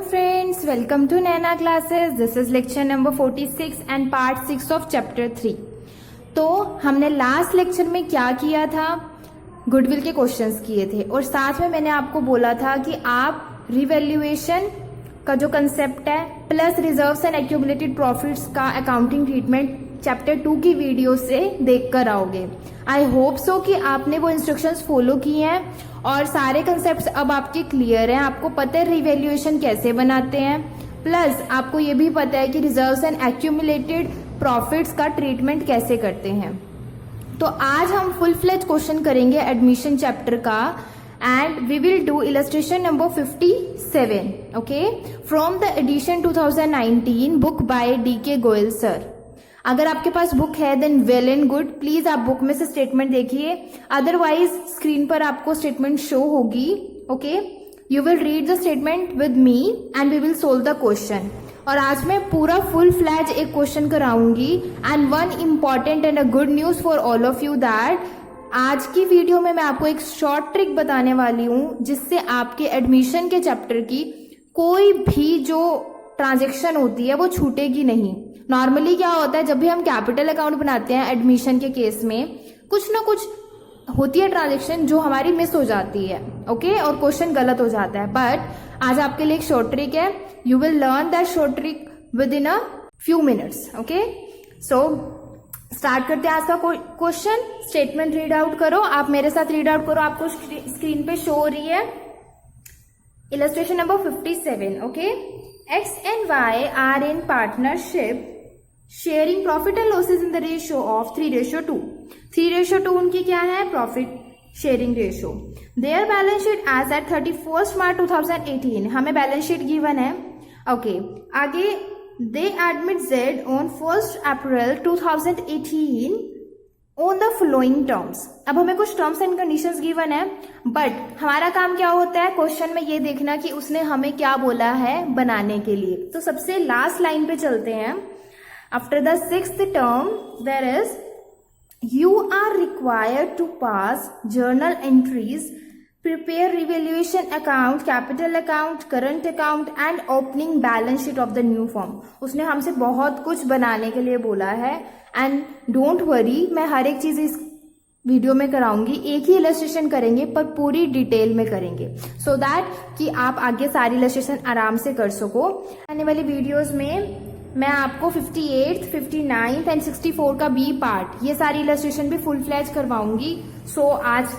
friends, welcome to Naina classes. This is lecture number 46 and part 6 of chapter 3. तो हमने last lecture में क्या किया था, गुडविल के क्वेश्चंस किए थे और साथ में मैंने आपको बोला था कि आप रिवैल्यूएशन का जो कंसेप्ट है plus reserves and accumulated profits का अकाउंटिंग ट्रीटमेंट चैप्टर 2 की वीडियो से देख कर आओगे। आई होप सो कि आपने वो इंस्ट्रक्शंस फॉलो किए हैं और सारे कंसेप्ट्स अब आपके क्लियर हैं। आपको पता है रिवैल्यूएशन कैसे बनाते हैं, प्लस आपको ये भी पता है कि रिजर्व्स एंड एक्यूमुलेटेड प्रॉफिट्स का ट्रीटमेंट कैसे करते हैं। तो आज हम फुल फ्लेज क्वेश्चन करेंगे एडमिशन चैप्टर का and we will do illustration number 57, okay, from the edition 2019 book by DK Goyal sir. अगर आपके पास बुक है then well and good, please आप बुक में से स्टेटमेंट देखिए, अदरवाइज स्क्रीन पर आपको स्टेटमेंट शो होगी। Okay, you will read the statement with me and we will solve the question. और आज मैं पूरा फुल फ्लैज एक क्वेश्चन कराऊंगी and one important and a good news for all of you that आज की video में मैं आपको एक शॉर्ट ट्रिक बताने वाली हूँ जिससे आपके एडमिशन के चैप्टर की कोई भी जो ट्रांजेक्शन होती है वो छूटेगी नहीं। नॉर्मली क्या होता है, जब भी हम कैपिटल अकाउंट बनाते हैं एडमिशन के केस में कुछ ना कुछ होती है ट्रांजेक्शन जो हमारी मिस हो जाती है, ओके, और क्वेश्चन गलत हो जाता है। बट आज आपके लिए एक शॉर्ट ट्रिक है, you will learn that short trick with in a few minutes. Okay, so start करते हैं आज का क्वेश्चन। स्टेटमेंट रीड आउट करो, आप मेरे साथ रीड आउट करो, आपको स्क्रीन पे शो हो रही है illustration number 57। Okay, X and Y are in partnership sharing profit and losses in the ratio of 3:2। 3:2 उनकी क्या है, profit sharing ratio. Their balance sheet as at 31st March 2018, हमें बैलेंस शीट गिवन है। Okay, आगे they admit Z on 1st April 2018 on the following terms। अब हमें कुछ terms and conditions given है, बट हमारा काम क्या होता है क्वेश्चन में ये देखना कि उसने हमें क्या बोला है बनाने के लिए। तो सबसे लास्ट लाइन पे चलते हैं। After the 6th term there is you are required to pass journal entries, prepare revaluation account, capital account, current account and opening balance sheet of the new firm। उसने हमसे बहुत कुछ बनाने के लिए बोला है एंड डोंट वरी, मैं हर एक चीज इस वीडियो में कराऊंगी, एक ही इलस्ट्रेशन करेंगे पर पूरी डिटेल में करेंगे सो दैट कि आप आगे सारी इलस्ट्रेशन आराम से कर सको। आने वाली वीडियोस में मैं आपको 58th, 59th एंड 64 का बी पार्ट ये सारी इलस्ट्रेशन भी फुल फ्लैज करवाऊंगी। सो आज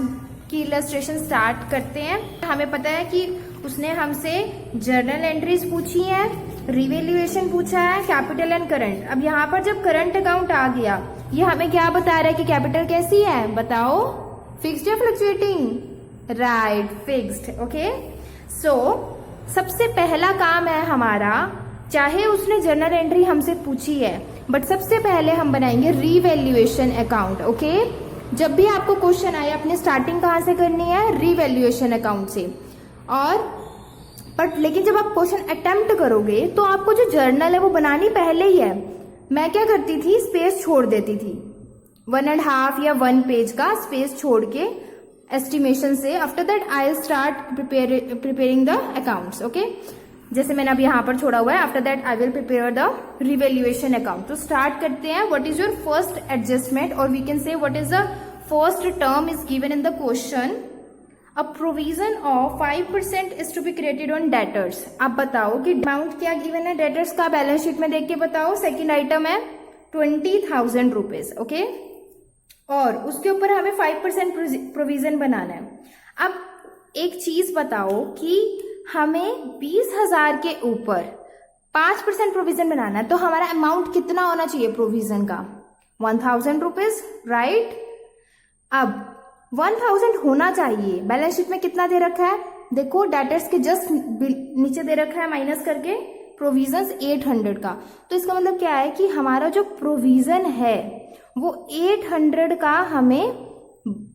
की इलस्ट्रेशन स्टार्ट करते हैं। हमें पता है कि उसने हमसे जर्नल एंट्रीज पूछी है, रिवैल्यूएशन पूछा है, कैपिटल एंड करंट। अब यहाँ पर जब करंट अकाउंट आ गया, ये हमें क्या बता रहा है कि कैपिटल कैसी है, बताओ, फिक्स्ड या फ्लक्चुएटिंग, राइट, फिक्स्ड। ओके, सो सबसे पहला काम है हमारा, चाहे उसने जर्नल एंट्री हमसे पूछी है बट सबसे पहले हम बनाएंगे रिवैल्यूएशन अकाउंट। ओके, जब भी आपको क्वेश्चन आए अपने स्टार्टिंग कहाँ से करनी है, रिवैल्यूएशन अकाउंट से। और बट लेकिन जब आप क्वेश्चन अटेम्प्ट करोगे तो आपको जो जर्नल है वो बनानी पहले ही है। मैं क्या करती थी, स्पेस छोड़ देती थी, 1.5 या 1 पेज का स्पेस छोड़ के एस्टिमेशन से। After that I start preparing the accounts. Okay, जैसे मैंने अब यहाँ पर छोड़ा हुआ है, after that I will prepare the revaluation account. तो स्टार्ट करते हैं। What is your first adjustment or we can say what is the first term is given in the question, a provision of 5% is to be created on debtors. आप बताओ कि amount क्या given है debtors का, balance sheet में देख के बताओ। सेकेंड आइटम है 20,000 रुपीज। ओके, और उसके ऊपर हमें 5% प्रोविजन बनाना है। अब एक चीज बताओ कि हमें 20,000 के ऊपर 5% प्रोविजन बनाना है, तो हमारा अमाउंट कितना होना चाहिए प्रोविजन का, 1,000 रुपीज, राइट। अब 1,000 होना चाहिए, बैलेंस शीट में कितना दे रखा है, देखो डेटर्स के जस्ट नीचे दे रखा है माइनस करके प्रोविजन 800 का। तो इसका मतलब क्या है कि हमारा जो प्रोविजन है वो 800 का हमें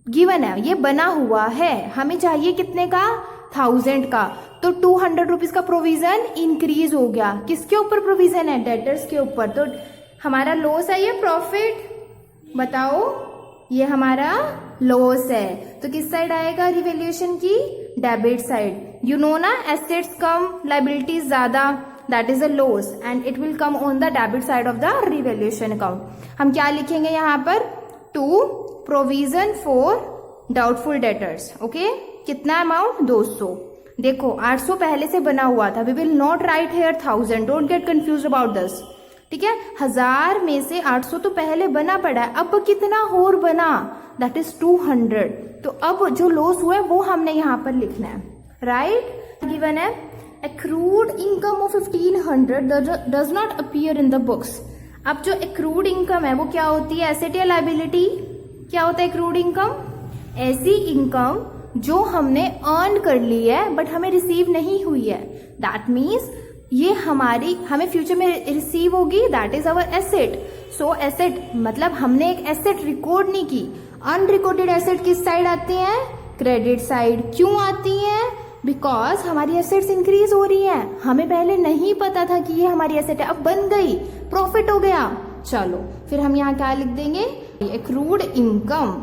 गिवन है, ये बना हुआ है। हमें चाहिए कितने का, 1000 का। तो 200 रुपीज का प्रोविजन इंक्रीज हो गया। किसके ऊपर प्रोविजन है, डेटर्स के ऊपर। तो हमारा लॉस है ये प्रॉफिट, बताओ, ये हमारा लॉस है। तो किस साइड आएगा रिवैल्यूएशन की, डेबिट साइड। यू नो ना, एसेट्स कम लाइबिलिटीज ज्यादा, that is a loss and it will come on the debit side of the revaluation account. हम क्या लिखेंगे यहाँ पर, to provision for doubtful debtors. Okay, कितना अमाउंट, 200। देखो 800 पहले से बना हुआ था, we will not write here 1000, don't get confuse about this. ठीक है, 1000 में से 800 तो पहले बना पड़ा है, अब कितना और बना, दैट इज 200। तो अब जो लॉस हुआ है वो हमने यहाँ पर लिखना है, राइट। गिवन है accrued income of 1500 does not appear in the books। अब जो accrued income है वो क्या होती है, एसेट या लाइबिलिटी? क्या होता है accrued income? ऐसी इनकम जो हमने अर्न कर ली है बट हमें रिसीव नहीं हुई है, दैट मीन्स ये हमें फ्यूचर में रिसीव होगी, that is our asset. So asset मतलब हमने एक एसेट रिकॉर्ड नहीं की। अनरिकॉर्डेड एसेट किस साइड आती है, क्रेडिट साइड। क्यों आती है, बिकॉज हमारी एसेट्स इंक्रीज हो रही है, हमें पहले नहीं पता था कि ये हमारी एसेट है, अब बन गई, प्रॉफिट हो गया। चलो फिर हम यहाँ क्या लिख देंगे, एक्रूड इनकम,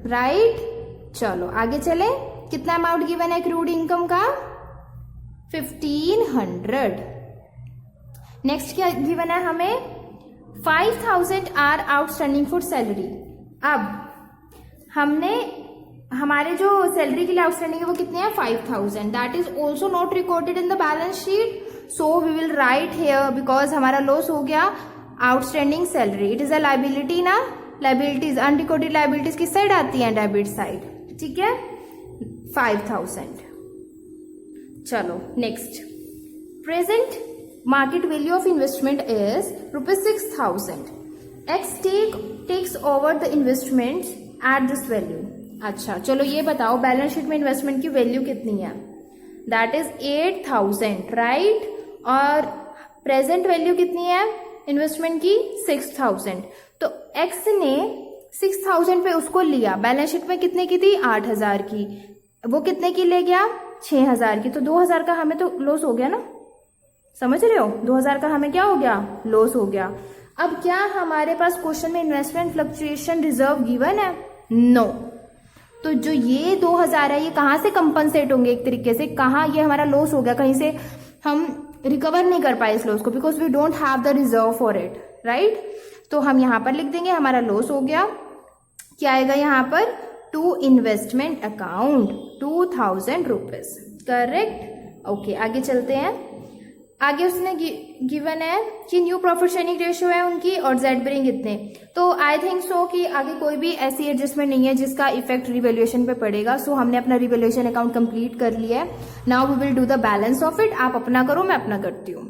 राइट। चलो आगे चले, कितना अमाउंट गिवन है एक्रूड इनकम का, 1500। नेक्स्ट क्या गिवन है हमें, 5000 आर आउटस्टैंडिंग फॉर सैलरी। अब हमने हमारे जो सैलरी के लिए आउटस्टैंडिंग है वो कितने हैं, 5000, that is also not recorded in the balance sheet, so we will write here because हमारा लॉस हो गया outstanding salary, it is a liability ना, लाइबिलिटीज अनरिकॉर्डेड लाइबिलिटीज किस साइड आती है, डेबिट साइड। ठीक है, 5000। चलो next, present market value of investment is ₹6000, X takes over the investment at this value. अच्छा चलो ये बताओ बैलेंस शीट में इन्वेस्टमेंट की वैल्यू कितनी है, दैट इज 8000, राइट। और प्रेजेंट वैल्यू कितनी है इन्वेस्टमेंट की, 6000। तो एक्स ने 6000 पे उसको लिया, बैलेंस शीट में कितने की थी, 8000 की, वो कितने की ले गया, 6000 की। तो 2000 का हमें तो लॉस हो गया ना, समझ रहे हो, 2000 का हमें क्या हो गया, लॉस हो गया। अब क्या हमारे पास क्वेश्चन में इन्वेस्टमेंट फ्लक्चुएशन रिजर्व गिवन है, नो। तो जो ये 2000 है ये कहाँ से कंपनसेट होंगे, एक तरीके से कहाँ ये हमारा लॉस हो गया, कहीं से हम रिकवर नहीं कर पाए इस लॉस को, because we don't have the reserve for it, right. तो हम यहाँ पर लिख देंगे हमारा लॉस हो गया, क्या आएगा यहाँ पर, to investment account 2000 rupees, correct. Okay आगे चलते हैं, आगे उसने गिवन है कि न्यू प्रॉफिट शेयरिंग रेशियो है उनकी और जेड ब्रिंग इतने। तो आई थिंक सो कि आगे कोई भी ऐसी एडजस्टमेंट नहीं है जिसका इफेक्ट रिवैल्यूएशन पे पड़ेगा। सो हमने अपना रिवैल्यूएशन अकाउंट कंप्लीट कर लिया है, now we will do the balance of it. आप अपना करो, मैं अपना करती हूँ।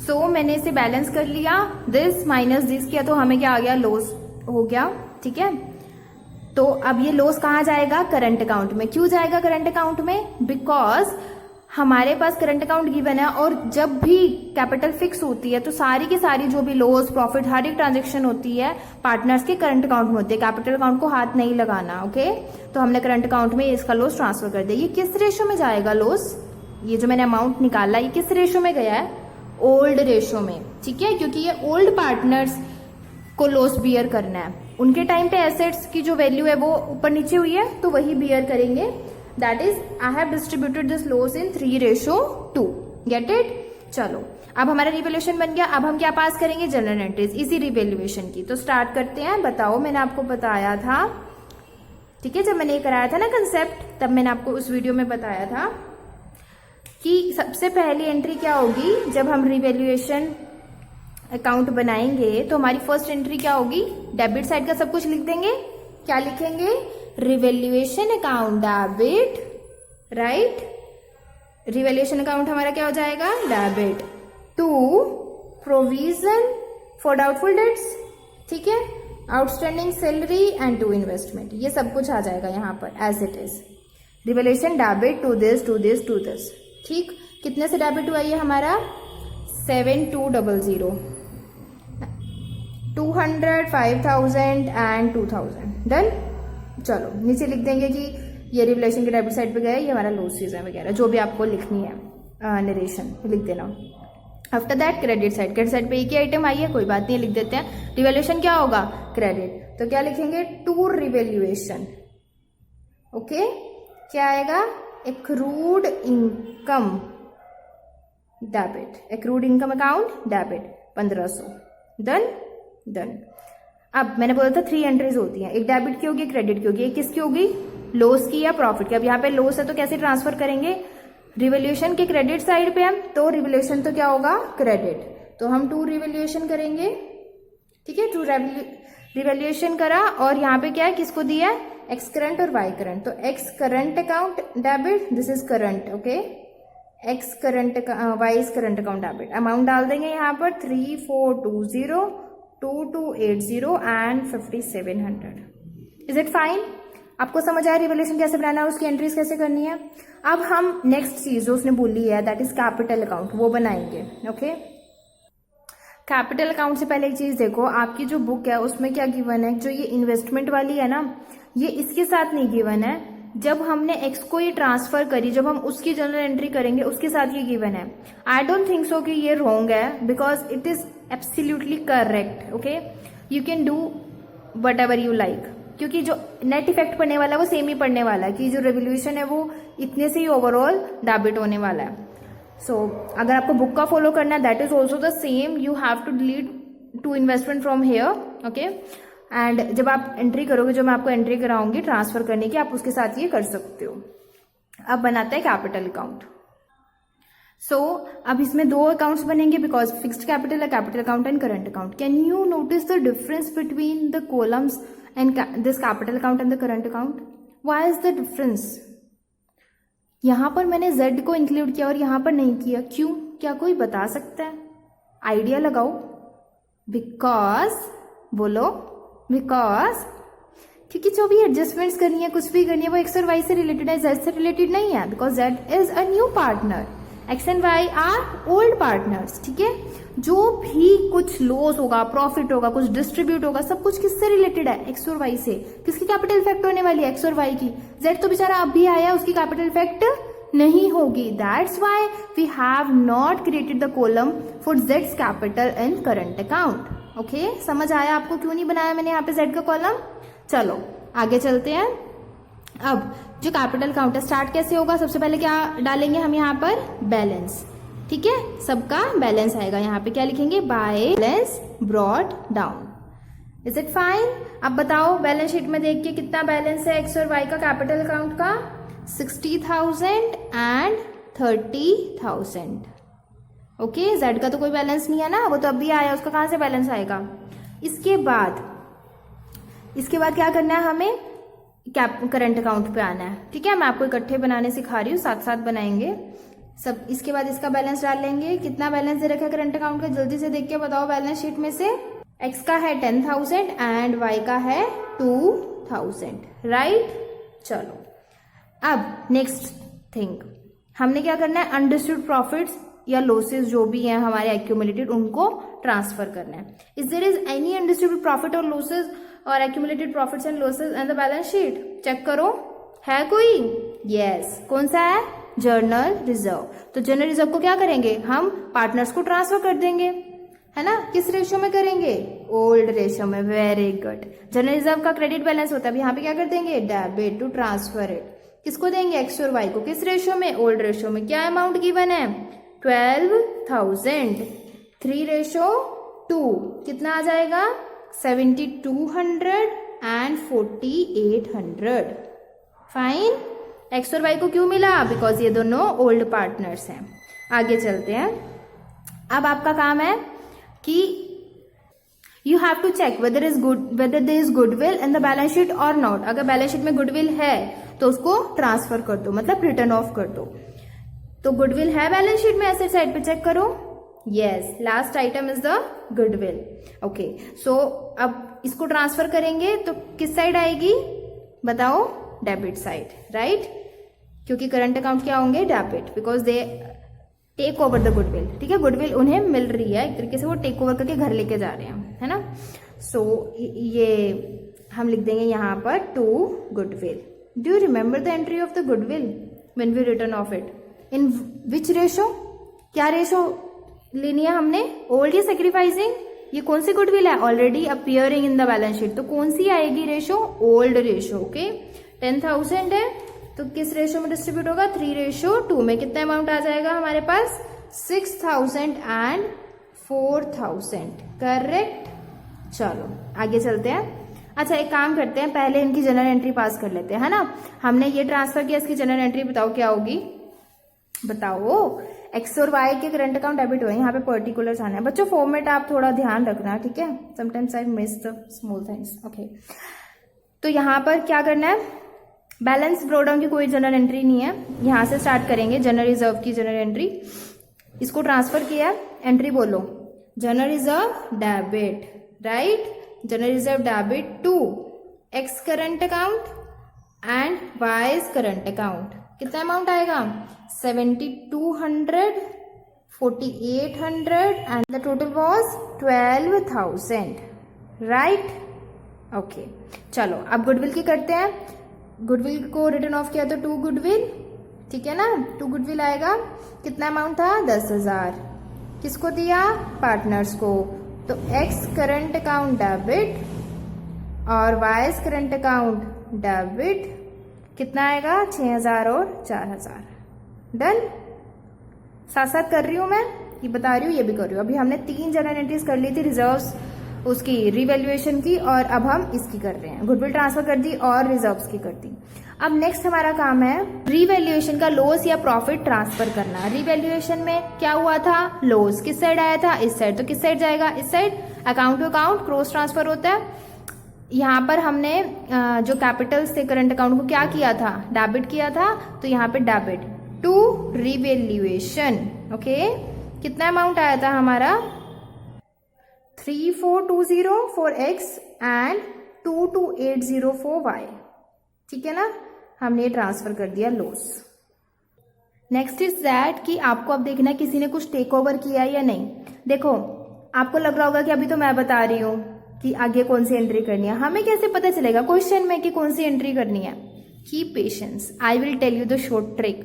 सो मैंने इसे बैलेंस कर लिया, दिस माइनस दिस किया तो हमें क्या आ गया, लॉस हो गया, ठीक है। तो अब ये लॉस कहाँ जाएगा, करंट अकाउंट में। क्यों जाएगा करंट अकाउंट में, बिकॉज हमारे पास करंट अकाउंट गिवन है और जब भी कैपिटल फिक्स होती है तो सारी की सारी जो भी लॉस प्रॉफिट हर एक ट्रांजेक्शन होती है पार्टनर्स के करंट अकाउंट में होती है, कैपिटल अकाउंट को हाथ नहीं लगाना, ओके। तो हमने करंट अकाउंट में इसका लॉस ट्रांसफर कर दिया। ये किस रेशो में जाएगा लॉस, ये जो मैंने अमाउंट निकाला ये किस रेशो में गया है, ओल्ड रेशो में, ठीक है, क्योंकि ये ओल्ड पार्टनर्स को लॉस बियर करना है। उनके टाइम पे एसेट्स की जो वैल्यू है वो ऊपर नीचे हुई है तो वही बियर करेंगे, that is I have distributed this loss in 3:2, get it. चलो अब हमारा रिवैल्यूएशन बन गया, अब हम क्या पास करेंगे, जनरल एंट्रीज इसी रिवैल्यूएशन की। तो स्टार्ट करते हैं, बताओ मैंने आपको बताया था, ठीक है, जब मैंने ये कराया था ना कंसेप्ट, तब मैंने आपको उस वीडियो में बताया था कि सबसे पहली एंट्री क्या होगी, जब हम रिवैल्यूएशन अकाउंट बनाएंगे तो हमारी फर्स्ट एंट्री क्या होगी, डेबिट साइड का सब कुछ लिख देंगे। क्या लिखेंगे, revaluation account debit, right. Revaluation account हमारा क्या हो जाएगा, debit to provision for doubtful debts, ठीक है, outstanding salary and to investment, ये सब कुछ आ जाएगा यहाँ पर as it is. Revaluation debit to this to this to this, ठीक। कितने से डेबिट हुआ ये हमारा, 7200, 200, 5000 एंड 2000, डन। चलो नीचे लिख देंगे कि ये रिवैल्यूएशन के डेबिट साइड पे गया, ये हमारा लॉसेस है वगैरह जो भी आपको लिखनी है, नरेशन लिख देना। आफ्टर दैट क्रेडिट साइड पे एक ही आइटम आई है, कोई बात नहीं, लिख देते हैं। रिवैल्यूएशन क्या होगा, क्रेडिट, तो क्या लिखेंगे, टू रिवैल्यूएशन, ओके। क्या आएगा, accrued income debit, accrued income account debit 1500। Done. अब मैंने बोला था 3 एंट्रीज होती हैं, एक डेबिट की होगी, एक क्रेडिट की होगी, एक किसकी होगी, लॉस की या प्रॉफिट की। अब यहाँ पे लॉस है तो कैसे ट्रांसफर करेंगे, रिवैल्यूएशन के क्रेडिट साइड पे हम, तो रिवैल्यूएशन तो क्या होगा, क्रेडिट, तो हम 2 रिवैल्यूएशन करेंगे, ठीक है। 2 रिवैल्यूएशन करा और यहाँ पे क्या है, किसको दिया है, एक्स करंट और वाई करंट, तो X current account debit, this is current, okay, X current, Y is current account debit. Amount डाल देंगे यहाँ पर 3420, 2280 एंड 5700। Is it fine? आपको समझ आया रिवैल्यूएशन कैसे बनाना है, उसकी एंट्रीज कैसे करनी है। अब हम नेक्स्ट चीज जो उसने बोली है दैट इज कैपिटल अकाउंट, वो बनाएंगे, ओके। कैपिटल अकाउंट से पहले एक चीज देखो, आपकी जो बुक है उसमें क्या गिवन है, जो ये इन्वेस्टमेंट वाली है ना, ये इसके साथ नहीं गिवन है। जब हमने एक्स को ये ट्रांसफर करी, जब हम उसकी जनरल एंट्री करेंगे उसके साथ ये गिवन है। आई डोंट थिंक सो कि ये रॉन्ग है, because it is absolutely correct, okay. You can do what ever you like, क्योंकि जो नेट इफेक्ट पड़ने वाला है वो सेम ही पड़ने वाला है, कि जो रिवैल्यूएशन है वो इतने से ही ओवरऑल डेबिट होने वाला है। सो अगर आपको बुक का फॉलो करना है that is also the same, you have to delete 2 investment from here, okay. And जब आप एंट्री करोगे, जो मैं आपको एंट्री कराऊंगी ट्रांसफर करने की, आप उसके साथ ये कर सकते हो। अब बनाते हैं कैपिटल अकाउंट। सो अब इसमें 2 अकाउंट्स बनेंगे बिकॉज फिक्स्ड कैपिटल है, capital account and current account. Can you notice the difference between the columns and this capital account and the current account? Why is the difference? यहां पर मैंने Z को include किया और यहां पर नहीं किया, क्यों? क्या कोई बता सकता है? आइडिया लगाओ। बिकॉज, बोलो, बिकॉज क्योंकि जो भी एडजस्टमेंट्स करनी है, कुछ भी करनी है, वो एक्स और वाई से रिलेटेड है, जेड से रिलेटेड नहीं है, because Z is a new partner, X and Y are old partners, ठीक है। जो भी कुछ लॉस होगा, प्रॉफिट होगा, कुछ डिस्ट्रीब्यूट होगा, सब कुछ किससे रिलेटेड है, एक्स और वाई से। किसकी कैपिटल इफेक्ट होने वाली है, एक्स और वाई की। जेड तो बेचारा अब भी आया, उसकी कैपिटल इफेक्ट नहीं होगी। That's why we have not created the column for जेड्स capital and current account, okay. समझ आया आपको क्यों नहीं बनाया मैंने यहाँ पे जेड का कॉलम? चलो आगे चलते हैं। अब जो कैपिटल अकाउंट है स्टार्ट कैसे होगा, सबसे पहले क्या डालेंगे हम यहाँ पर, बैलेंस, ठीक है। सबका बैलेंस आएगा, यहाँ पे क्या लिखेंगे, by balance brought down. Is it fine? अब बताओ बैलेंस शीट में देख के कितना बैलेंस है एक्स और वाई का कैपिटल अकाउंट का, 60,000 एंड 30,000, ओके। जेड का तो कोई बैलेंस नहीं है ना, वो तो अभी आया, उसका कहां से बैलेंस आएगा। इसके बाद क्या करना है हमें, करंट अकाउंट पे आना है, ठीक है। मैं आपको इकट्ठे बनाने सिखा रही हूँ, साथ साथ बनाएंगे सब। इसके बाद इसका बैलेंस डाल लेंगे, कितना बैलेंस दे रखा है करंट अकाउंट का, जल्दी से देख के बताओ बैलेंस शीट में से। एक्स का है 10,000 एंड वाई का है 2,000, राइट। चलो अब नेक्स्ट थिंग, हमने क्या करना है, अनडिस्ट्रीब्यूटेड प्रॉफिट्स या लॉसेस जो भी हैं हमारे एक्यूमुलेटेड, उनको ट्रांसफर करना है। Is there is any undistributed profit और लॉसेस और accumulated profits and losses and the balance sheet? Check करो, है कोई? यस, कौन सा है, जर्नल रिजर्व। तो जर्नल रिजर्व को क्या करेंगे, हम पार्टनर्स को ट्रांसफर कर देंगे, है ना। किस रेशियो में करेंगे, ओल्ड रेशियो में, वेरी गुड। जर्नल रिजर्व का क्रेडिट बैलेंस होता है, अब यहाँ पे क्या कर देंगे, डेबिट टू ट्रांसफर इट। किसको देंगे, एक्स और वाई को। किस रेशियो में, ओल्ड रेशियो में। क्या अमाउंट गिवन है, 12,000, 3:2, कितना आ जाएगा, 7,200 एंड 4,800। फाइन। एक्स और वाई को क्यों मिला, बिकॉज ये दोनों ओल्ड पार्टनर्स हैं। आगे चलते हैं। अब आपका काम है कि you have to check whether there is goodwill in the balance sheet और नॉट। अगर बैलेंस शीट में गुडविल है तो उसको ट्रांसफर कर दो, मतलब रिटर्न ऑफ कर दो। तो गुडविल है बैलेंस शीट में, एसेट साइड पे चेक करो। Yes, last item is the goodwill, okay. So अब इसको ट्रांसफर करेंगे तो किस साइड आएगी, बताओ, डेबिट साइड, राइट। क्योंकि करंट अकाउंट क्या होंगे, debit, because they take over the goodwill, ठीक है। गुडविल उन्हें मिल रही है, एक तरीके से वो टेक ओवर करके घर लेके जा रहे हैं, है ना। सो ये हम लिख देंगे यहाँ पर to goodwill. Do you remember the entry of the goodwill when we return of it, in which ratio, क्या रेशो लेनी है हमने, ओल्ड या सेक्रीफाइसिंग। ये कौन सी गुडविल है, already appearing in the balance sheet, तो कौन सी आएगी रेशो, ओल्ड रेशो, ओके। 10,000 है तो किस रेशियो में डिस्ट्रीब्यूट होगा, 3:2 में। कितना अमाउंट आ जाएगा हमारे पास, 6,000 एंड 4,000, करेक्ट। चलो आगे चलते हैं। अच्छा एक काम करते हैं, पहले इनकी जनरल एंट्री पास कर लेते हैं, है ना। हमने ये ट्रांसफर किया, इसकी जनरल एंट्री बताओ क्या होगी, बताओ। एक्स और वाई के करंट अकाउंट डेबिट हुए, यहाँ पे पर्टिकुलर्स आना है। बच्चों फॉर्मेट आप थोड़ा ध्यान रखना, ठीक है, sometimes I miss the small things, okay. तो यहाँ पर क्या करना है, बैलेंस ब्रोडाउन की कोई जनरल एंट्री नहीं है, यहाँ से स्टार्ट करेंगे जनरल रिजर्व की जनरल एंट्री। इसको ट्रांसफर किया, एंट्री बोलो, general reserve debit, right, general reserve debit to X current account and Y current account. कितना अमाउंट आएगा, 7,200, 4,800 and the total was 12,000, right, okay. चलो अब गुडविल की करते हैं। गुडविल को रिटर्न ऑफ किया तो 2 गुडविल, ठीक है ना, 2 गुडविल आएगा। कितना अमाउंट था, 10,000। किसको दिया, पार्टनर्स को। तो एक्स करंट अकाउंट डेबिट और वाई करंट अकाउंट डेबिट, कितना आएगा, 6,000 और 4,000, डन। साथ साथ कर रही हूं मैं, ये बता रही हूँ, ये भी कर रही हूँ। अभी हमने 3 जनरल एंट्रीज कर ली थी, रिजर्व्स उसकी रिवैल्यूएशन की, और अब हम इसकी कर रहे हैं, गुडविल ट्रांसफर कर दी और रिजर्व्स की कर दी। अब नेक्स्ट हमारा काम है रिवैल्यूएशन का लॉस या प्रॉफिट ट्रांसफर करना। रिवैल्यूएशन में क्या हुआ था, लॉस किस साइड आया था, इस साइड, तो किस साइड जाएगा, इस side. Account to account cross transfer होता है। यहाँ पर हमने जो कैपिटल से करंट अकाउंट को क्या किया था, डेबिट किया था, तो यहाँ पे डेबिट टू रिवैल्यूएशन, ओके। कितना अमाउंट आया था हमारा, 3,420 for X and 2,280 for Y, ठीक है ना। हमने ये ट्रांसफर कर दिया लॉस। नेक्स्ट इज दैट कि आपको अब देखना है किसी ने कुछ टेक ओवर किया या नहीं। देखो आपको लग रहा होगा कि अभी तो मैं बता रही हूँ कि आगे कौन सी एंट्री करनी है, हमें कैसे पता चलेगा क्वेश्चन में कि कौन सी एंट्री करनी है। Keep patience, I will tell you the short trick,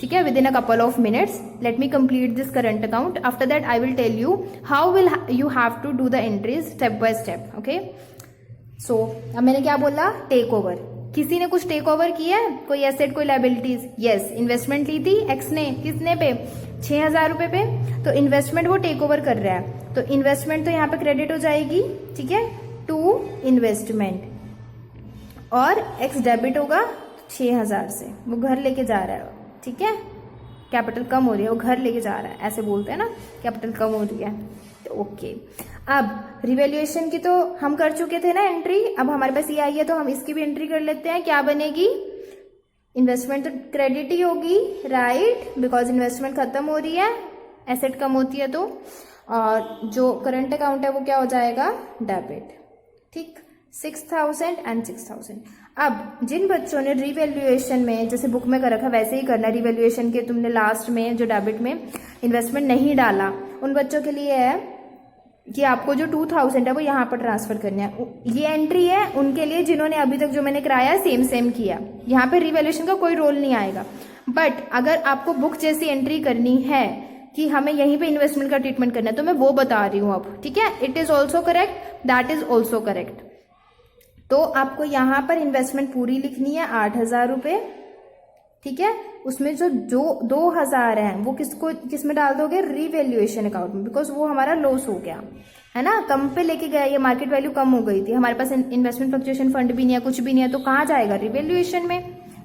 ठीक है, within a couple of minutes. Let me complete this current account, after that I will tell you how will you have to do the entries step by step, okay. So अब मैंने क्या बोला, take over. किसी ने कुछ take over किया है, कोई एसेट कोई लायबिलिटीज, यस, इन्वेस्टमेंट ली थी एक्स ने, किसने पे, 6,000 रुपए पे, तो इन्वेस्टमेंट वो टेक ओवर कर रहा है, तो इन्वेस्टमेंट तो यहाँ पे क्रेडिट हो जाएगी, ठीक है, टू इन्वेस्टमेंट, और एक्स डेबिट होगा 6,000 से, वो घर लेके जा रहा है, ठीक है, कैपिटल कम हो रही है, वो घर लेके जा रहा है, ऐसे बोलते हैं ना, कैपिटल कम हो रही है, तो ओके। अब रिवैल्यूएशन की तो हम कर चुके थे ना एंट्री, अब हमारे पास ये आई है तो हम इसकी भी एंट्री कर लेते हैं। क्या बनेगी, इन्वेस्टमेंट तो क्रेडिट ही होगी, राइट, बिकॉज इन्वेस्टमेंट खत्म हो रही है, एसेट कम होती है तो, और जो करंट अकाउंट है वो क्या हो जाएगा, डेबिट, ठीक, 6,000 एंड 6,000। अब जिन बच्चों ने रिवैल्यूएशन में जैसे बुक में कर रखा वैसे ही करना, रिवैल्यूएशन के तुमने लास्ट में जो डेबिट में इन्वेस्टमेंट नहीं डाला, उन बच्चों के लिए है कि आपको जो 2,000 है वो यहाँ पर ट्रांसफर करना है। ये एंट्री है उनके लिए जिन्होंने अभी तक जो मैंने कराया सेम किया, यहाँ पे रिवैल्यूएशन का कोई रोल नहीं आएगा। बट अगर आपको बुक जैसी एंट्री करनी है कि हमें यहीं पे इन्वेस्टमेंट का ट्रीटमेंट करना है, तो मैं वो बता रही हूँ अब, ठीक है। It is also correct, that is also correct. तो आपको यहाँ पर इन्वेस्टमेंट पूरी लिखनी है 8,000 रुपए, ठीक है। उसमें जो 2,000 है वो किस में डाल दोगे, रिवैल्यूएशन अकाउंट में, बिकॉज वो हमारा लॉस हो गया है ना, कम पे लेके गया, ये मार्केट वैल्यू कम हो गई थी, हमारे पास इन्वेस्टमेंट फ्लक्चुएशन फंड भी नहीं है, कुछ भी नहीं है, तो कहाँ जाएगा, रिवैल्यूएशन में,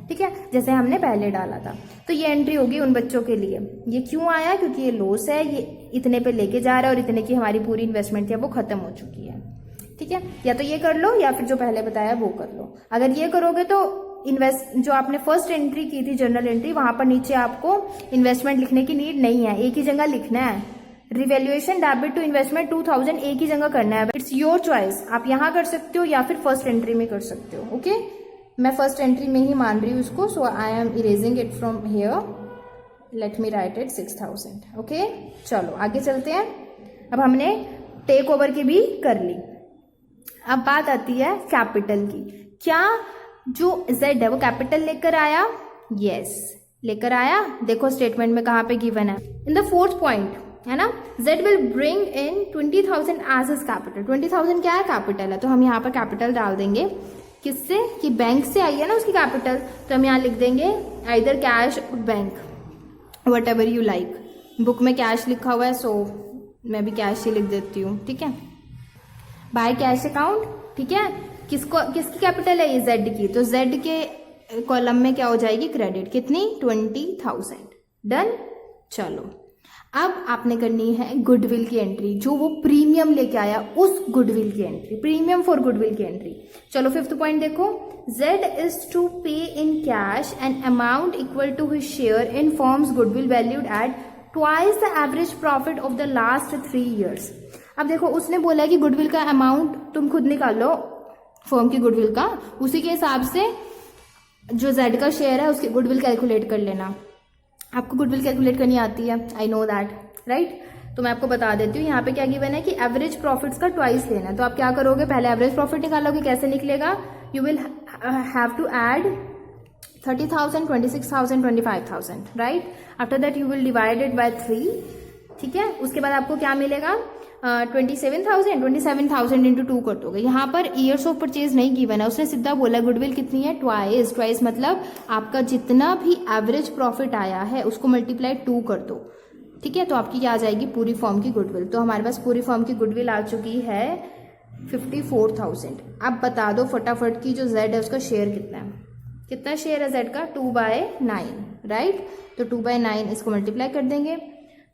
ठीक है, जैसे हमने पहले डाला था। तो ये एंट्री होगी उन बच्चों के लिए। ये क्यों आया, क्योंकि ये लॉस है, ये इतने पे लेके जा रहा है और इतने की हमारी पूरी इन्वेस्टमेंट थी वो खत्म हो चुकी है, ठीक है। या तो ये कर लो या फिर जो पहले बताया वो कर लो। अगर ये करोगे तो जो आपने फर्स्ट एंट्री की थी जनरल एंट्री, वहां पर नीचे आपको इन्वेस्टमेंट लिखने की नीड नहीं है, एक ही जगह लिखना है, रिवैल्यूएशन डेबिट टू इन्वेस्टमेंट 2,000 एक ही जगह करना है। इट्स योर चॉइस, आप यहाँ कर सकते हो या फिर फर्स्ट एंट्री में कर सकते हो, ओके। मैं फर्स्ट एंट्री में ही मान रही हूँ इसको, so I am erasing it from here, let me write it 6,000, okay. चलो आगे चलते हैं। अब हमने टेक ओवर की भी कर ली, अब बात आती है कैपिटल की। क्या जो Z है वो कैपिटल लेकर आया, यस लेकर आया, देखो स्टेटमेंट में कहाँ पे गिवन है, इन द 4th पॉइंट है ना, Z will bring in 20,000 as his capital. 20,000 क्या है, कैपिटल है, तो हम यहाँ पर कैपिटल डाल देंगे किससे, कि बैंक से आई है ना उसकी कैपिटल, तो हम यहाँ लिख देंगे आइदर कैश और bank, what ever you like. Book में कैश लिखा हुआ है, सो मैं भी कैश ही लिख देती हूँ, ठीक है। बाय कैश अकाउंट, ठीक है। किसकी कैपिटल है ये, जेड की, तो जेड के कॉलम में क्या हो जाएगी, क्रेडिट, कितनी, 20,000। डन। चलो अब आपने करनी है गुडविल की एंट्री, जो वो प्रीमियम लेके आया उस गुडविल की एंट्री, प्रीमियम फॉर गुडविल की एंट्री। चलो 5th पॉइंट देखो, Z is to pay in cash an amount equal to his share in firm's goodwill valued at twice the average profit of the last 3 years। अब देखो उसने बोला कि goodwill का amount तुम खुद निकाल लो फर्म की गुडविल का, उसी के हिसाब से जो Z का शेयर है उसकी गुडविल कैलकुलेट कर लेना। आपको गुडविल कैलकुलेट करनी आती है, आई नो दैट, राइट। तो मैं आपको बता देती हूँ यहाँ पे क्या गिवन है कि एवरेज प्रॉफिट्स का ट्वाइस लेना है। तो आप क्या करोगे, पहले एवरेज प्रॉफिट निकालोगे, कैसे निकलेगा, you will have to add 30,000, 26,000, 25,000, right. After that you will divide it by 3, ठीक है। उसके बाद आपको क्या मिलेगा, 27,000 इंटू 2 कर दोगे। यहाँ पर ईयर्स ऑफ परचेज नहीं गिवन है, उसने सीधा बोला गुडविल कितनी है, ट्वाइस मतलब आपका जितना भी एवरेज प्रॉफिट आया है उसको मल्टीप्लाई 2 कर दो, ठीक है। तो आपकी क्या आ जाएगी, पूरी फॉर्म की गुडविल। तो हमारे पास पूरी फॉर्म की गुडविल आ चुकी है 54,000। अब बता दो फटाफट की जो जेड है उसका शेयर कितना है, कितना शेयर है जेड का, 2/9, राइट। तो 2/9 इसको मल्टीप्लाई कर देंगे,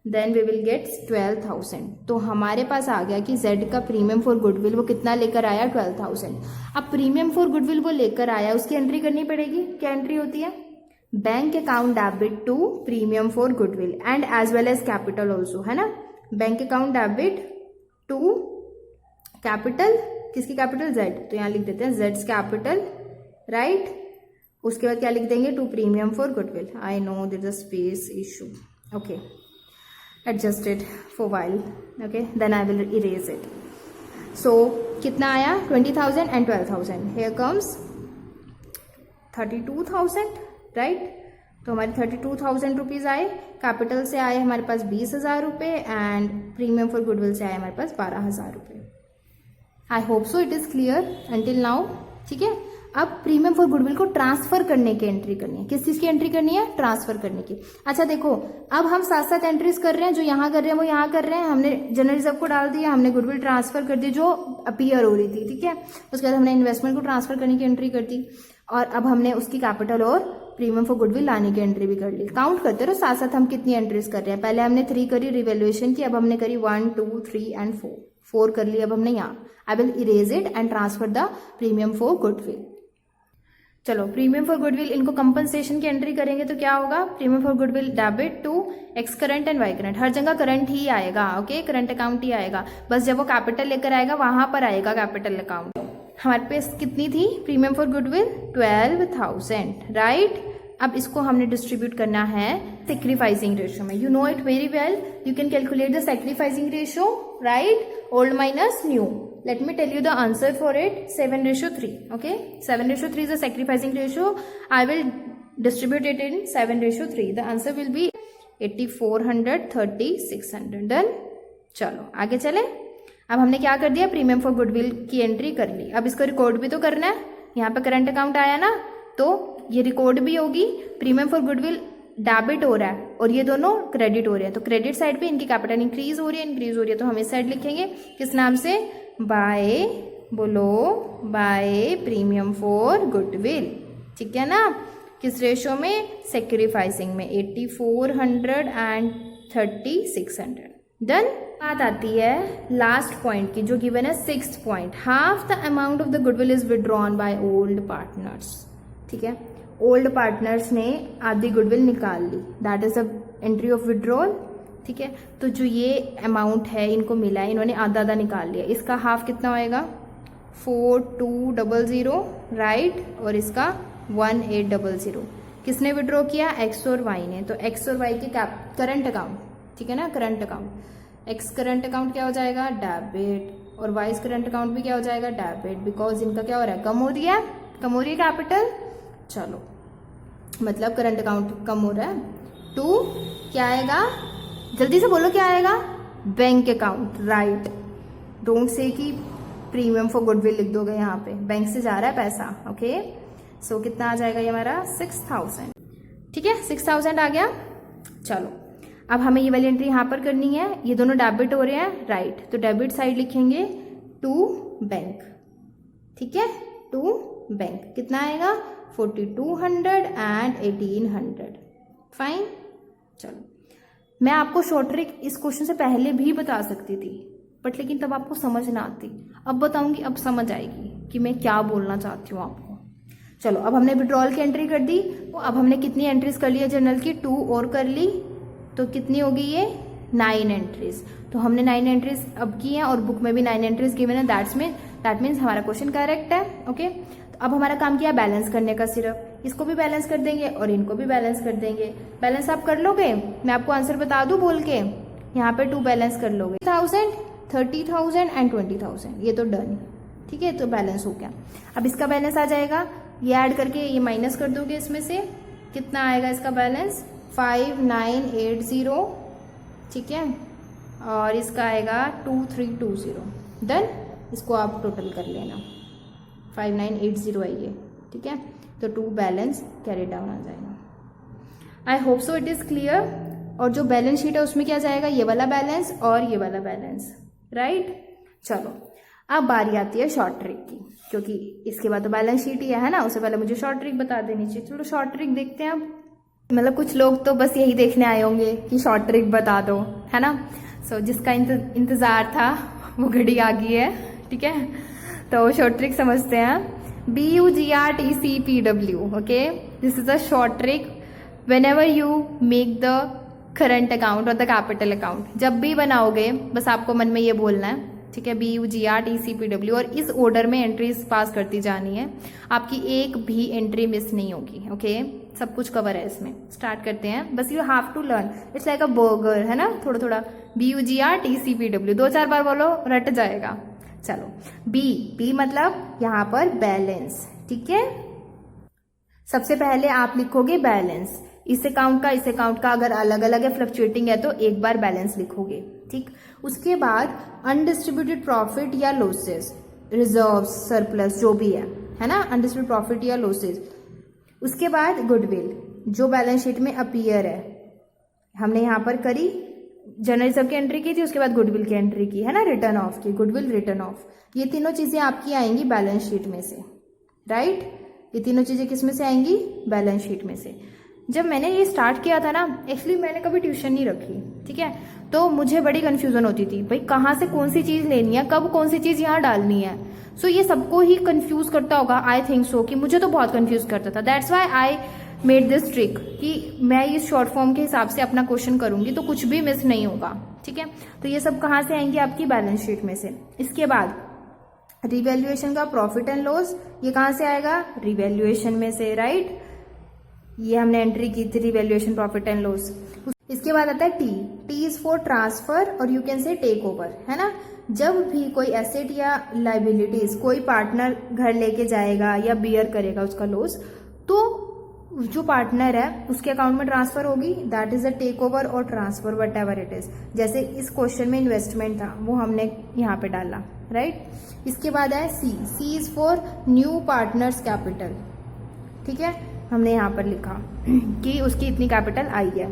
देन वी विल गेट 12,000। तो हमारे पास आ गया कि जेड का प्रीमियम फॉर गुडविल वो कितना लेकर आया, 12,000। अब प्रीमियम फॉर गुडविल वो लेकर आया, उसकी एंट्री करनी पड़ेगी। क्या एंट्री होती है, bank account debit to premium for goodwill and as well as capital also, है ना। Bank account debit to capital, किसकी कैपिटल, जेड, तो यहाँ लिख देते हैं जेड्स कैपिटल, राइट। उसके बाद क्या लिख देंगे, to premium for goodwill. I know there is a space issue, okay, adjust it for while, okay, then I will erase it। so कितना आया, 20,000 and 12,000, here comes 32,000, right। तो हमारे 32,000 रुपीज आए, कैपिटल से आए हमारे पास 20,000 रुपये एंड प्रीमियम फॉर गुडविल से आए हमारे पास 12,000 रुपये। I hope so it is clear until now, ठीक है। अब प्रीमियम फॉर गुडविल को ट्रांसफर करने की एंट्री करनी है, किस चीज की एंट्री करनी है, ट्रांसफर करने की। अच्छा देखो अब हम साथ साथ एंट्रीज कर रहे हैं, जो यहाँ कर रहे हैं वो यहाँ कर रहे हैं। हमने जनरल रिजर्व को डाल दिया, हमने गुडविल ट्रांसफर कर दी जो अपीयर हो रही थी, ठीक है। उसके बाद हमने इन्वेस्टमेंट को ट्रांसफर करने की एंट्री कर दी, और अब हमने उसकी कैपिटल और प्रीमियम फॉर गुडविल लाने की एंट्री भी कर ली। काउंट करते रहो साथ साथ हम कितनी एंट्रीज कर रहे हैं। पहले हमने 3 करी रिवैल्यूएशन की, अब हमने करी 1, 2, 3 एंड 4 कर ली। अब हमने यहाँ I will erase it and transfer the premium for goodwill. चलो प्रीमियम फॉर गुडविल, इनको कंपनसेशन की एंट्री करेंगे तो क्या होगा, premium for goodwill debit to X current and Y current, हर जगह करंट ही आएगा, ओके, करंट अकाउंट ही आएगा, बस जब वो कैपिटल लेकर आएगा वहां पर आएगा कैपिटल अकाउंट। हमारे पास कितनी थी प्रीमियम फॉर गुडविल, 12,000, राइट। अब इसको हमने डिस्ट्रीब्यूट करना है सेक्रीफाइसिंग रेशियो में। You know it very well, you can calculate the sacrificing ratio, right, old minus new. Let me tell you the answer for it, 7:3, okay, 7:3 is the sacrificing ratio. I will distribute it in 7:3. The answer will be 8,400, 3,600, done। चलो आगे चले। अब हमने क्या कर दिया, premium for goodwill की entry कर ली। अब इसको रिकॉर्ड भी तो करना है, यहाँ पे करंट अकाउंट आया ना, तो ये रिकॉर्ड भी होगी। प्रीमियम फॉर गुडविल डेबिट हो रहा है और ये दोनों क्रेडिट हो रहे हैं, तो क्रेडिट साइड पे इनकी कैपिटल इंक्रीज हो रही है, तो हम इस साइड लिखेंगे किस नाम से, बाय, बोलो बाय प्रीमियम फॉर गुडविल, ठीक है ना। किस रेशो में, सेक्रीफाइसिंग में, 8,400 एंड 3,600, डन। बात आती है लास्ट पॉइंट की जो गिवन है 6th point, half the amount of the goodwill is withdrawn by old partners, ठीक है। ओल्ड पार्टनर्स ने आधी गुडविल निकाल ली, that is the entry of withdrawal, ठीक है। तो जो ये अमाउंट है इनको मिला है, इन्होंने आधा आधा निकाल लिया, इसका हाफ कितना होएगा, 4,200, राइट, और इसका 1,800। किसने विड्रॉ किया, एक्स और वाई ने। तो एक्स और वाई के करंट अकाउंट, ठीक है ना, current account, x current account क्या हो जाएगा, डेबिट, और वाई करंट अकाउंट भी क्या हो जाएगा, डेबिट, बिकॉज इनका क्या हो रहा है, कम हो रही है कैपिटल। चलो मतलब करंट अकाउंट कम हो रहा है। 2 क्या आएगा, जल्दी से बोलो क्या आएगा, bank account, right. Don't say कि प्रीमियम फॉर गुडविल लिख दोगे यहाँ पे, बैंक से जा रहा है पैसा। ओके, सो कितना आ जाएगा ये हमारा 6000। ठीक है, 6000 आ गया। चलो अब हमें ये वाली एंट्री यहाँ पर करनी है। ये दोनों डेबिट हो रहे हैं, राइट, तो डेबिट साइड लिखेंगे टू बैंक। ठीक है, टू बैंक कितना आएगा 4200 एंड 1800। फाइन। चलो मैं आपको शॉर्ट ट्रिक इस क्वेश्चन से पहले भी बता सकती थी, बट लेकिन तब आपको समझ ना आती। अब बताऊंगी, अब समझ आएगी कि मैं क्या बोलना चाहती हूँ आपको। चलो अब हमने विड्रॉल की एंट्री कर दी, तो अब हमने कितनी एंट्रीज कर ली है जनरल की, 2 और कर ली, तो कितनी होगी ये 9 एंट्रीज। तो हमने 9 एंट्रीज अब की हैं और बुक में भी 9 एंट्रीज गिवन है, दैट मीन्स हमारा क्वेश्चन करेक्ट है। ओके, तो अब हमारा काम किया बैलेंस करने का, सिर्फ इसको भी बैलेंस कर देंगे और इनको भी बैलेंस कर देंगे। बैलेंस आप कर लोगे, मैं आपको आंसर बता दूं बोल के, यहाँ पे 2 बैलेंस कर लोगे, 1000, 30,000 एंड 20,000, ये तो डन। ठीक है, तो बैलेंस हो गया। अब इसका बैलेंस आ जाएगा, ये ऐड करके ये माइनस कर दोगे, इसमें से कितना आएगा इसका बैलेंस 5980। ठीक है, और इसका आएगा 2320। डन, इसको आप टोटल कर लेना, 5980 है ये। ठीक है, तो 2 बैलेंस कैरी डाउन आ जाएगा। I hope so it is clear. और जो बैलेंस शीट है उसमें क्या जाएगा, ये वाला बैलेंस और ये वाला बैलेंस, राइट। चलो अब बारी आती है शॉर्ट ट्रिक की, क्योंकि इसके बाद तो बैलेंस शीट ही है ना, उससे पहले मुझे शॉर्ट ट्रिक बता देनी चाहिए। चलो शॉर्ट ट्रिक देखते हैं अब। मतलब कुछ लोग तो बस यही देखने आए होंगे कि शॉर्ट ट्रिक बता दो, है ना। सो जिसका इंतजार था वो घड़ी आ गई है। ठीक है, तो शॉर्ट ट्रिक समझते हैं। BUGRTCPW, okay, this is a short trick whenever you make the current account और the capital account। जब भी बनाओगे बस आपको मन में ये बोलना है, ठीक है, BUGRTCPW, और इस ऑर्डर में एंट्रीज पास करती जानी है, आपकी एक भी एंट्री मिस नहीं होगी। ओके, सब कुछ कवर है इसमें। स्टार्ट करते हैं, बस you have to learn, it's like a burger, है ना, थोड़ा थोड़ा। BUGRTCPW 2-4 बार बोलो, रट जाएगा। चलो, बी मतलब यहाँ पर बैलेंस। ठीक है, सबसे पहले आप लिखोगे बैलेंस, इस अकाउंट का अगर अलग अलग है, फ्लक्चुएटिंग है, तो एक बार बैलेंस लिखोगे। ठीक, उसके बाद अनडिस्ट्रीब्यूटेड प्रॉफिट या लॉसेस, रिजर्व्स, सरप्लस, जो भी है ना, अनडिस्ट्रीब्यूटेड प्रॉफिट या लॉसेस। उसके बाद गुडविल, जो बैलेंस शीट में अपीयर है, हमने यहाँ पर करी, जनरल रिजर्व की एंट्री की थी, उसके बाद गुडविल की एंट्री की, है ना, रिटर्न ऑफ की, गुडविल रिटर्न ऑफ। ये तीनों चीजें आपकी आएंगी बैलेंस शीट में से, राइट। ये तीनों चीजें किस में से आएंगी, बैलेंस शीट में से। जब मैंने ये स्टार्ट किया था ना, एक्चुअली मैंने कभी ट्यूशन नहीं रखी, ठीक है, तो मुझे बड़ी कंफ्यूजन होती थी, भाई कहाँ से कौन सी चीज लेनी है, कब कौन सी चीज यहाँ डालनी है। सो ये सबको ही कंफ्यूज करता होगा, आई थिंक सो, कि मुझे तो बहुत कंफ्यूज करता था। That's why I made this trick कि मैं इस शॉर्ट फॉर्म के हिसाब से अपना क्वेश्चन करूंगी तो कुछ भी मिस नहीं होगा। ठीक है, तो ये सब कहाँ से आएंगे, आपकी बैलेंस शीट में से। इसके बाद रिवैल्यूएशन का प्रॉफिट एंड लॉस, ये कहाँ से आएगा, रिवैल्यूएशन में से, राइट। ये हमने एंट्री की थी, रिवैल्यूएशन, प्रॉफिट एंड लॉस। इसके बाद आता है टी इज फॉर ट्रांसफर और you can say take over, है ना। जब भी कोई एसेट या लाइबिलिटीज कोई पार्टनर घर लेके जाएगा या बियर करेगा उसका लॉस, तो जो पार्टनर है उसके अकाउंट में ट्रांसफर होगी, that is a take over और transfer, whatever it is. जैसे इस क्वेश्चन में इन्वेस्टमेंट था, वो हमने यहाँ पे डाला, राइट। इसके बाद है C is for new partners capital. ठीक है, हमने यहाँ पर लिखा कि उसकी इतनी कैपिटल आई है,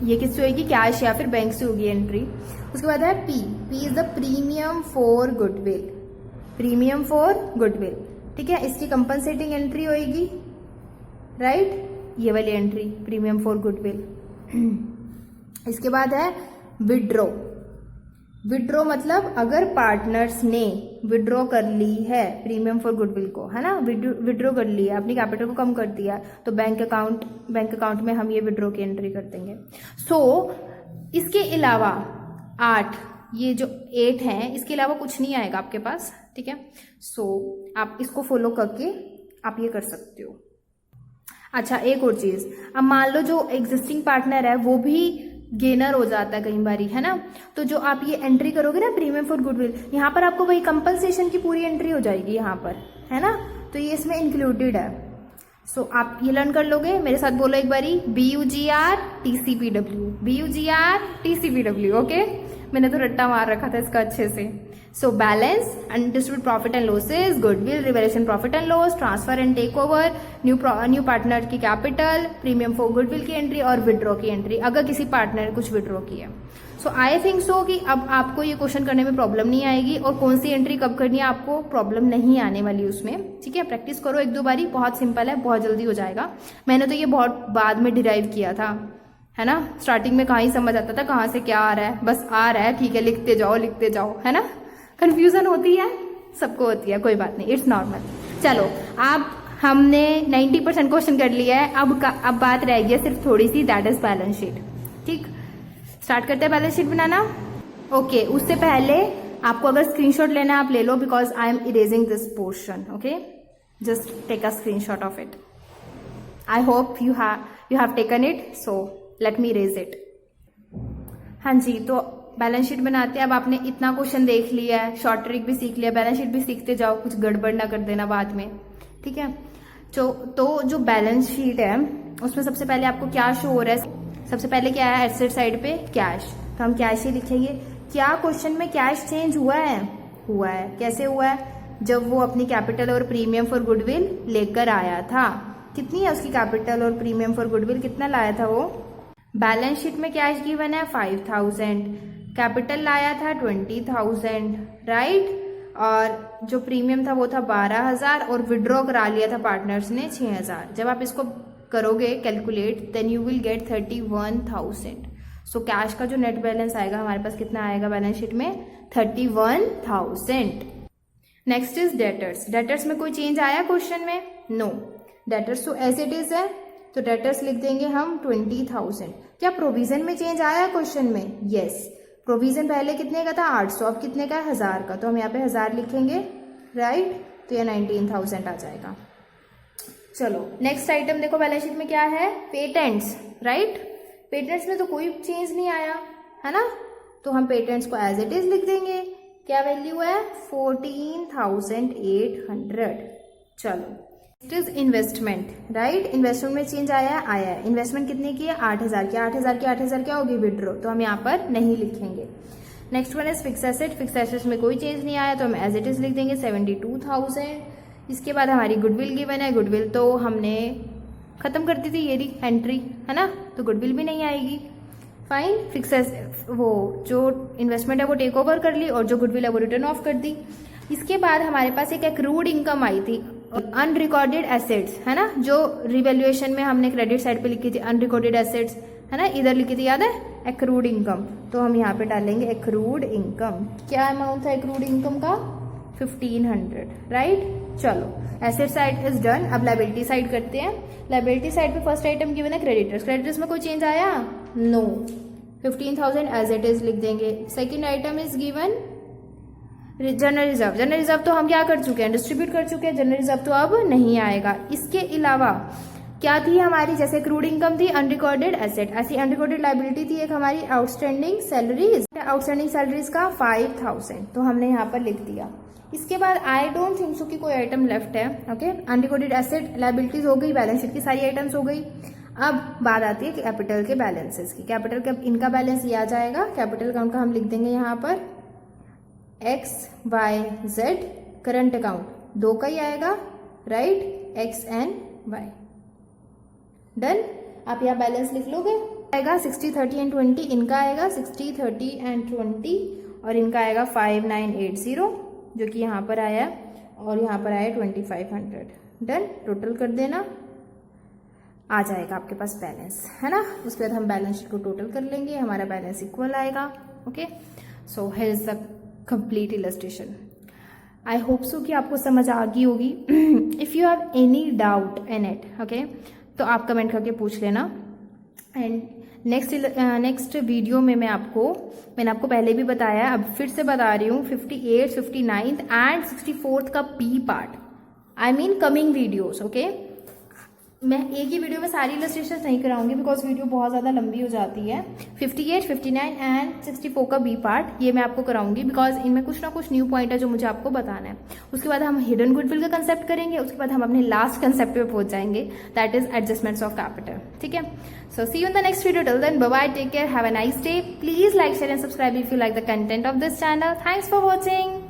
ये किससे होगी, कैश या फिर बैंक से होगी एंट्री। उसके बाद है P is the premium for goodwill, premium for goodwill. ठीक है, इसकी कंपनसेटिंग एंट्री होगी, राइट, ये वाली एंट्री, प्रीमियम फॉर गुडविल। इसके बाद है विड्रॉ। विड्रॉ मतलब अगर पार्टनर्स ने विड्रॉ कर ली है प्रीमियम फॉर गुडविल को, है ना, विड्रॉ कर लिया, अपनी कैपिटल को कम कर दिया, तो बैंक अकाउंट में हम ये विड्रॉ की एंट्री कर देंगे। सो इसके अलावा 8, ये जो 8 है, इसके अलावा कुछ नहीं आएगा आपके पास। ठीक है, सो आप इसको फॉलो करके आप ये कर सकते हो। अच्छा, एक और चीज, अब मान लो जो एग्जिस्टिंग पार्टनर है वो भी गेनर हो जाता है कई बारी, है ना, तो जो आप ये एंट्री करोगे ना प्रीमियम फॉर गुडविल, यहाँ पर आपको वही कंपनसेशन की पूरी एंट्री हो जाएगी यहाँ पर, है ना, तो ये इसमें इंक्लूडेड है। सो आप ये लर्न कर लोगे, मेरे साथ बोलो एक बारी, BUGRTCPW, BUGRTCPW, ओके। मैंने तो रट्टा मार रखा था इसका अच्छे से। So balance, undistributed profit and losses, goodwill, revaluation profit and loss, transfer and take over, new partner की कैपिटल, प्रीमियम फॉर गुडविल की एंट्री और विड्रॉ की एंट्री अगर किसी पार्टनर ने कुछ विड्रॉ किया। सो आई थिंक सो कि अब आपको ये क्वेश्चन करने में प्रॉब्लम नहीं आएगी और कौन सी एंट्री कब करनी है आपको प्रॉब्लम नहीं आने वाली उसमें। ठीक है, प्रैक्टिस करो एक दो बारी, बहुत सिंपल है, बहुत जल्दी हो जाएगा। मैंने तो ये बहुत बाद में डिराइव किया था, है ना। स्टार्टिंग में कहाँ ही समझ आता था कहाँ से क्या आ रहा है, बस आ रहा है, ठीक है, लिखते जाओ, है ना। कंफ्यूजन होती है, सबको होती है, कोई बात नहीं, इट्स नॉर्मल। चलो अब हमने 90% क्वेश्चन कर लिया है, अब बात रह गई है सिर्फ थोड़ी सी, दैट इज बैलेंस शीट। ठीक, स्टार्ट करते हैं बैलेंस शीट बनाना। ओके, उससे पहले आपको अगर स्क्रीनशॉट लेना है आप ले लो, because I am erasing this portion. Okay, just take a screenshot of it. I hope you have taken it, so let me erase it. हाँ जी, तो बैलेंस शीट बनाते हैं। अब आपने इतना क्वेश्चन देख लिया है, शॉर्ट ट्रिक भी सीख लिया, बैलेंस शीट भी सीखते जाओ, कुछ गड़बड़ ना कर देना बाद में। ठीक है, तो जो बैलेंस शीट है उसमें सबसे पहले आपको क्या शो हो रहा है, सबसे पहले क्या है, एसेट साइड पे कैश, तो हम कैश ही लिखेंगे। क्या क्वेश्चन में कैश चेंज हुआ है? कैसे हुआ है? जब वो अपनी कैपिटल और प्रीमियम फॉर गुडविल लेकर आया था। कितनी है उसकी कैपिटल और प्रीमियम फॉर गुडविल, कितना लाया था वो? बैलेंस शीट में कैश गिवन है 5000, कैपिटल लाया था 20000, राइट। और जो प्रीमियम था वो था 12000 और विड्रॉ करा लिया था पार्टनर्स ने 6000। जब आप इसको करोगे calculate, then you will get 31000। So cash का जो नेट बैलेंस आएगा हमारे पास कितना आएगा बैलेंस शीट में? 31000। Next is debtors. डेटर्स में कोई चेंज आया क्वेश्चन में? नो, डेटर्स तो एज इट इज है, तो डेटर्स लिख देंगे हम 20000। क्या प्रोविजन में चेंज आया क्वेश्चन में? यस, प्रोविजन पहले कितने का था? 800, अब कितने का है? 1000 का, तो हम यहाँ पे 1000 लिखेंगे, राइट। तो ये 19000 आ जाएगा। चलो नेक्स्ट आइटम देखो, बैलेंस शीट में क्या है? Patents, right. पेटेंट्स में तो कोई चेंज नहीं आया, है ना, तो हम पेटेंट्स को एज इट इज लिख देंगे। क्या वैल्यू है? 14800। चलो next is investment, right. Investment में चेंज आया है। इन्वेस्टमेंट कितने की है? 8000 की। 8000 क्या होगी? विड्रॉ, तो हम यहाँ पर नहीं लिखेंगे। Next one is fix asset. Fix assets में कोई चेंज नहीं आया, तो हम एज इट इज लिख देंगे 72000। इसके बाद हमारी गुडविल गिवन है। गुडविल तो हमने खत्म कर दी थी, ये एंट्री, है ना, तो गुडविल भी नहीं आएगी। फाइन, फिक्स वो जो इन्वेस्टमेंट है वो टेक ओवर कर ली और जो गुडविल है वो रिटर्न ऑफ कर दी। इसके बाद हमारे पास एक एक्रूड इनकम आई थी, अनरिकॉर्डेड एसेट्स, है ना, जो रिवैल्यूएशन में हमने क्रेडिट साइड पे लिखी थी अनरिकॉर्डेड एसेट्स, है ना, इधर लिखी थी, याद है, एक्रूड इनकम। तो हम यहाँ पे डालेंगे एक्रूड इनकम। क्या अमाउंट था एक्रूड इनकम का? 1500, राइट। चलो एसेट साइड इज डन। अब लायबिलिटी साइड करते हैं। लायबिलिटी साइड पे फर्स्ट आइटम गिवन है क्रेडिटर्स। क्रेडिटर्स में कोई चेंज आया? नो, 15000 एज इट इज लिख देंगे। Second item is given general reserve. General reserve तो हम क्या कर चुके हैं? डिस्ट्रीब्यूट कर चुके हैं। जनरल रिजर्व तो अब नहीं आएगा। इसके अलावा क्या थी हमारी? जैसे क्रूड इनकम थी, अनरिकॉर्डेड एसेट, ऐसी अनरिकॉर्डेड लायबिलिटी थी एक हमारी आउटस्टैंडिंग सैलरीज। आउटस्टैंडिंग सैलरीज का 5000, तो हमने यहाँ पर लिख दिया। इसके बाद आई डोंट थिंक सो कि कोई आइटम लेफ्ट है। ओके, अनरिकॉर्डेड एसेट लायबिलिटीज हो गई, बैलेंस शीट की सारी आइटम्स हो गई। अब बात आती है कैपिटल के बैलेंसेस की। कैपिटल का इनका बैलेंस ये आ जाएगा। कैपिटल अकाउंट का हम लिख देंगे यहाँ पर XYZ। करंट अकाउंट 2 का ही आएगा, right, X and Y। Done. आप यहाँ बैलेंस लिख लोगे। आएगा 60, 30 and 20, इनका आएगा 60, 30 and 20 और इनका आएगा 5980 जो कि यहाँ पर आया और यहाँ पर आया 2500। डन, टोटल कर देना, आ जाएगा आपके पास बैलेंस, है ना। उसके बाद हम बैलेंस शीट को टोटल कर लेंगे, हमारा बैलेंस इक्वल आएगा। Okay, so here is the complete illustration. I hope so कि आपको समझ आ गई होगी। If you have any doubt in it, okay, तो आप कमेंट करके पूछ लेना। एंड नेक्स्ट वीडियो में मैंने आपको पहले भी बताया, अब फिर से बता रही हूँ, 58, 59 एंड 64 का P part, I mean coming videos. Okay, मैं एक ही वीडियो में सारी इलस्ट्रेशन नहीं कराऊंगी बिकॉज वीडियो बहुत ज़्यादा लंबी हो जाती है। 58, 59 एंड 64 का बी पार्ट ये मैं आपको कराऊंगी बिकॉज इनमें कुछ ना कुछ न्यू पॉइंट है जो मुझे आपको बताना है। उसके बाद हम हिडन गुडविल का कंसेप्ट करेंगे, उसके बाद हम अपने लास्ट कंसेप्ट पे पहुंच जाएंगे, that is adjustments of capital. ठीक है, so see you in the next video, till then bye bye, take care, have a nice day, please like share and subscribe if you like the content of this channel. Thanks for watching.